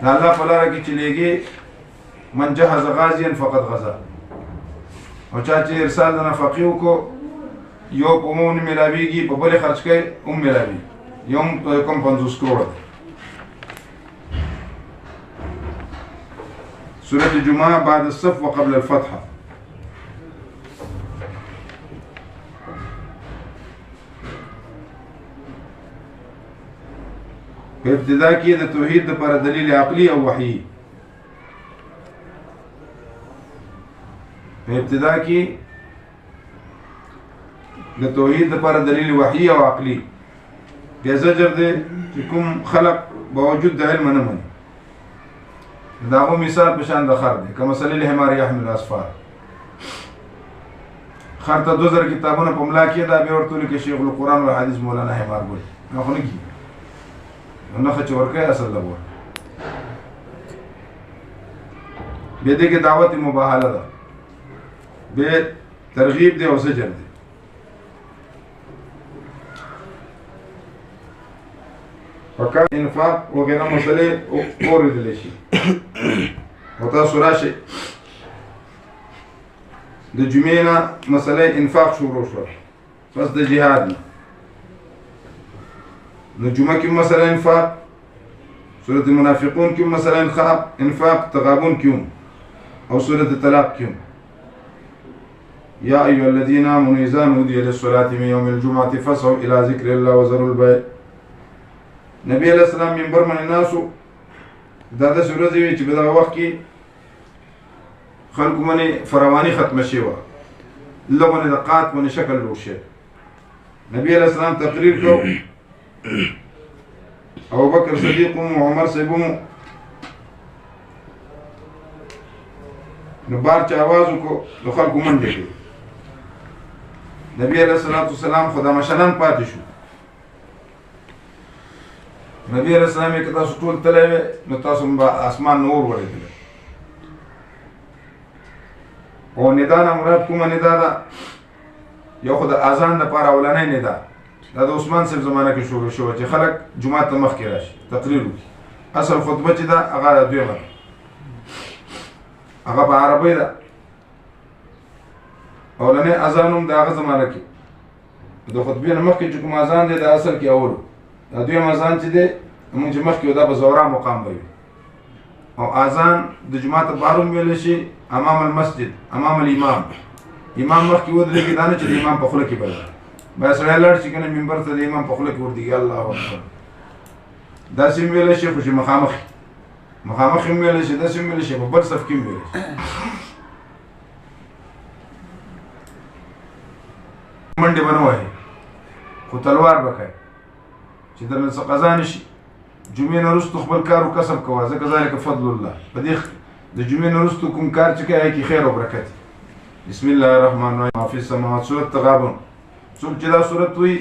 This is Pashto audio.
الله په لاره کې چې لېږي من جهز غازيا فقد غزا، او چا چې ارسال د نفقې وکړو یو په عموم نه ملاویږي، په بلې خرڅ کوي هم ملاوي، یو هم کوم 50 کروړه ده. سورة الجمعة بعد الصف وقبل الفتحة. په ابتدا کې د توحید لپاره دلیل عقلی او وحی. په ابتدا کې د توحید لپاره دلیل وحی او عقلی. بیا زجر دی چې کوم خلق باوجود د علم نه مني. داغو مثال پشان د خر دی که مثل الحمار یحمل اسفار. خر ته 2000 کتابونه په ملا کې دا بیا ورته لیکي شیخ القرآن و حدیث مولانا حمار ګل نو خو نه کیږي، نو خو چې ورکه اصل ده وره. بیا دې کې دعوت مباهله ده، بیا ترغیب دی او زجر دی. فقط انفاق وغیره مسئلې اوریدلی شي او تاسو راشئ. د جمعې نه مسئله انفاق شروع شوه پس د جهاد نه. نو جمعه کې مسئله انفاق، سورة المنافقون کې مسئله انفاق، تغابن کې او سورة طلاق کې. یا ایها الذین آمنوا اذا نودی للصلاة من یوم الجمعة فاسعوا الى ذکر الله وذروا البیع. نبی علیہ السلام منبر باندې ناسو دا داسې ورځې وې چې په دغه وخت کې خلکو باندې فراواني ختمه شوې وه، لږ باندې د قات باندې شکل جوړ شوی. نبی علیہ السلام تقریر کړو، ابوبکر صدیق و عمر صاحب هم نو بار چې آواز وکړو د خلکو منډې کړې. نبی علیہ السلام خو دا مشران پاتې شو. نبی علیہ السلام یې که تاسو ټول تللی وی نو تاسو به اسمان نه اور ورېدلی. او ندا نه مراد کومه ندا ده؟ یو خو د اذان دپاره اولنۍ ندا دا د عثمان صاحب زمانه کې شروع شوه چې خلک جومات ته مخکې راشي تقریر وکړي. اصل خطبه چې ده هغه دویمه ده، هغه په عربۍ ده. اولنۍ اذان هم د هغه زمانه کې د خطبې نه مخکې چې کوم اذان دی د اصل کې اول. دا دویم اذان چې دی مونږ چې مخکې دا به زورا مقام به وي. او اذان د جومات بهر هم ویلی شي، امام المسجد، امام الامام. امام مخکې ودرېږي، دا نه چې د امام په خوله کې به باید سړی لاړ شي که نه منبر ته د امام په خوله کې وردېږي الله اکبر. داسې هم ویلی شي خو چې مخامخ هم ویلی شي، داسې هم ویلی شي په بل صف کې هم ویلی شي. منډې به نه وهئ خو تلوار به کوئ چې درنه څه قضا نه شي. جمعې نه وروستو خپل کار و کسب کوه، ځکه ذلک فضل الله. په دې د جمعې نه وروستو کوم کار چې کوي هغې کې خیر او برکت. بسم الله الرحمن الرحیم. ما فی السماوات سورة تغابن. څوک چې دا سورت وایي